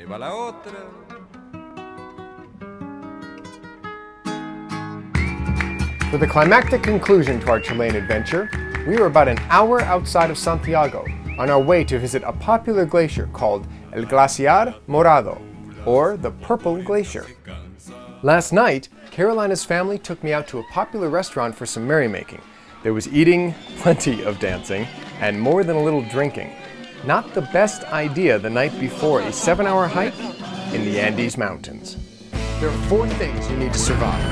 Ahí va la otra. With a climactic conclusion to our Chilean adventure, we were about an hour outside of Santiago on our way to visit a popular glacier called El Glaciar Morado, or the Purple Glacier. Last night, Carolina's family took me out to a popular restaurant for some merrymaking. There was eating, plenty of dancing, and more than a little drinking. Not the best idea the night before a 7-hour hike in the Andes Mountains. There are 4 things you need to survive.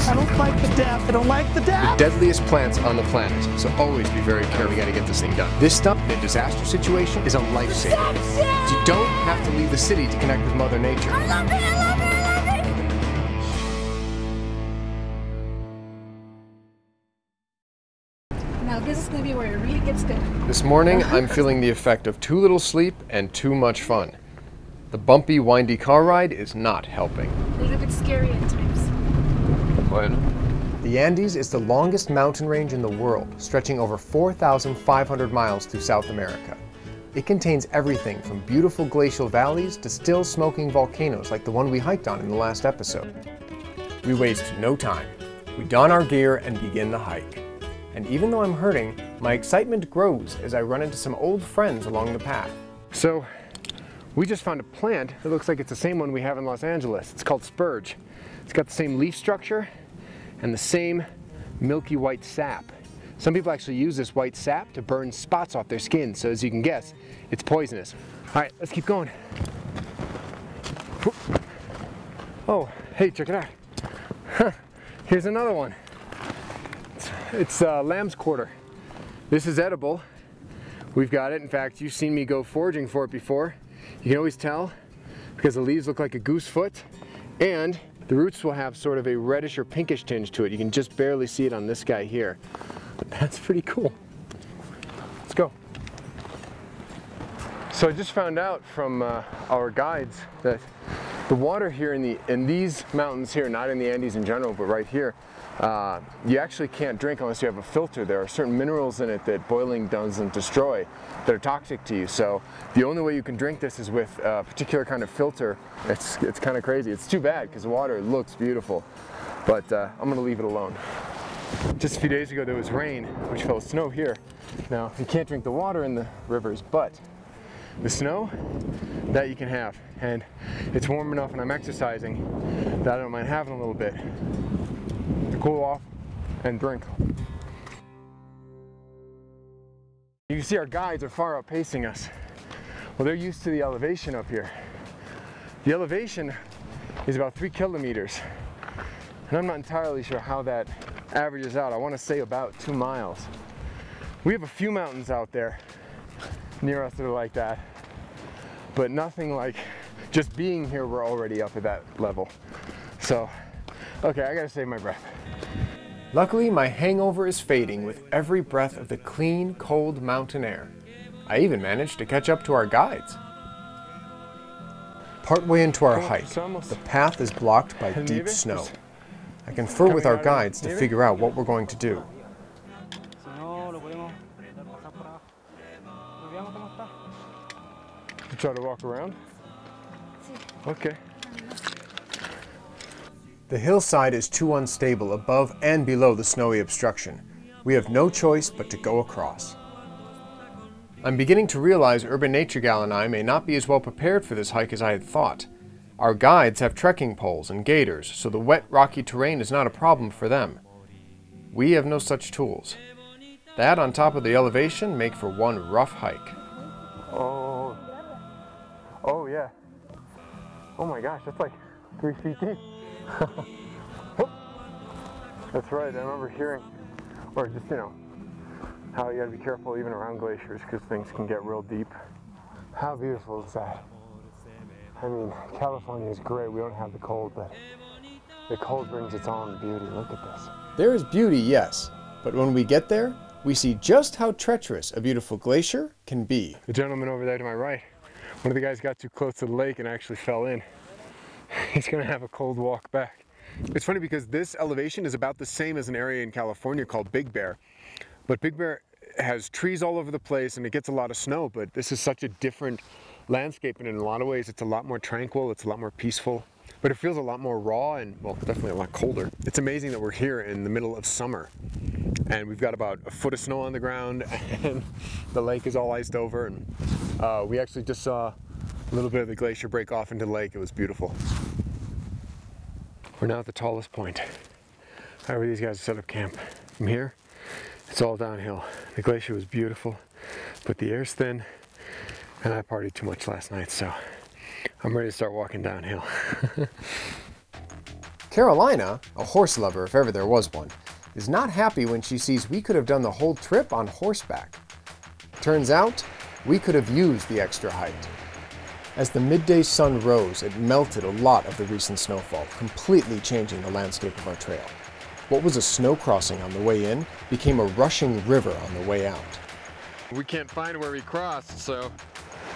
I don't like the depth. I don't like the depth. The deadliest plants on the planet, so always be very careful. We gotta get this thing done. This stuff in a disaster situation is a lifesaver. You don't have to leave the city to connect with Mother Nature. I love it, I love it, I love it! Now this is gonna be where it really gets good. This morning, I'm feeling the effect of too little sleep and too much fun. The bumpy, windy car ride is not helping. A little bit scary at times. The Andes is the longest mountain range in the world, stretching over 4,500 miles through South America. It contains everything from beautiful glacial valleys to still smoking volcanoes like the one we hiked on in the last episode. We waste no time. We don our gear and begin the hike. And even though I'm hurting, my excitement grows as I run into some old friends along the path. So, we just found a plant that looks like it's the same one we have in Los Angeles. It's called spurge. It's got the same leaf structure and the same milky white sap. Some people actually use this white sap to burn spots off their skin, so as you can guess, it's poisonous. All right, let's keep going. Oh, hey, check it out. Huh, here's another one. It's lamb's quarter. This is edible. We've got it. In fact, you've seen me go foraging for it before. You can always tell because the leaves look like a goose foot, and the roots will have sort of a reddish or pinkish tinge to it. You can just barely see it on this guy here. But that's pretty cool. Let's go. So I just found out from our guides that the water here in these mountains here, not in the Andes in general, but right here, you actually can't drink unless you have a filter. There are certain minerals in it that boiling doesn't destroy that are toxic to you. So the only way you can drink this is with a particular kind of filter. It's kind of crazy. It's too bad because the water looks beautiful, but I'm gonna leave it alone. Just a few days ago there was rain, which fell snow here. Now you can't drink the water in the rivers, but the snow, that you can have. And it's warm enough when I'm exercising that I don't mind having a little bit to cool off and drink. You can see our guides are far outpacing us. Well, they're used to the elevation up here. The elevation is about 3 kilometers. And I'm not entirely sure how that averages out. I want to say about 2 miles. We have a few mountains out there near us that are like that, but nothing like just being here, we're already up at that level. So, okay, I gotta save my breath. Luckily, my hangover is fading with every breath of the clean, cold mountain air. I even managed to catch up to our guides. Partway into our hike, the path is blocked by deep snow. I confer with our guides to figure out what we're going to do. You try to walk around? Okay. The hillside is too unstable above and below the snowy obstruction. We have no choice but to go across. I'm beginning to realize Urban Nature Gal and I may not be as well prepared for this hike as I had thought. Our guides have trekking poles and gaiters, so the wet, rocky terrain is not a problem for them. We have no such tools. That, on top of the elevation, make for one rough hike. Oh yeah. Oh my gosh, that's like 3 feet deep. That's right, I remember hearing, or just, you know, how you gotta be careful even around glaciers because things can get real deep. How beautiful is that? I mean, California is great, we don't have the cold, but the cold brings its own beauty. Look at this. There is beauty, yes, but when we get there, we see just how treacherous a beautiful glacier can be. The gentleman over there to my right, one of the guys got too close to the lake and actually fell in. He's gonna have a cold walk back. It's funny because this elevation is about the same as an area in California called Big Bear. But Big Bear has trees all over the place and it gets a lot of snow, but this is such a different landscape, and in a lot of ways it's a lot more tranquil, it's a lot more peaceful, but it feels a lot more raw and, well, definitely a lot colder. It's amazing that we're here in the middle of summer and we've got about a foot of snow on the ground and the lake is all iced over, and we actually just saw a little bit of the glacier break off into the lake. It was beautiful. We're now at the tallest point. However, these guys set up camp. From here, it's all downhill. The glacier was beautiful, but the air's thin, and I partied too much last night, so I'm ready to start walking downhill. Carolina, a horse lover if ever there was one, is not happy when she sees we could have done the whole trip on horseback. Turns out, we could have used the extra height. As the midday sun rose, it melted a lot of the recent snowfall, completely changing the landscape of our trail. What was a snow crossing on the way in became a rushing river on the way out. We can't find where we crossed, so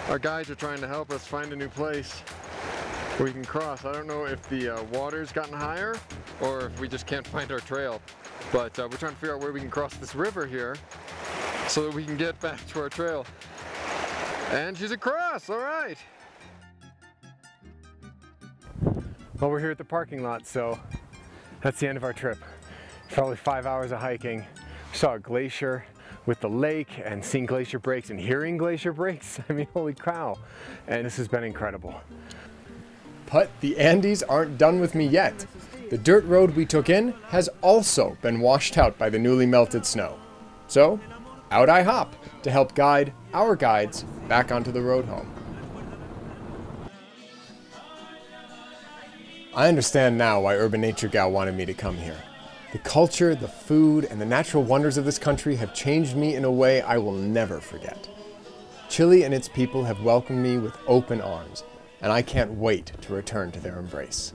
our guides are trying to help us find a new place where we can cross. I don't know if the water's gotten higher or if we just can't find our trail, but we're trying to figure out where we can cross this river here so that we can get back to our trail. And she's across, all right. Well, we're here at the parking lot, so that's the end of our trip. Probably 5 hours of hiking. We saw a glacier with the lake and seeing glacier breaks and hearing glacier breaks. I mean, holy cow. And this has been incredible. But the Andes aren't done with me yet. The dirt road we took in has also been washed out by the newly melted snow. So, out I hop to help guide our guides back onto the road home. I understand now why Urban Nature Gal wanted me to come here. The culture, the food, and the natural wonders of this country have changed me in a way I will never forget. Chile and its people have welcomed me with open arms, and I can't wait to return to their embrace.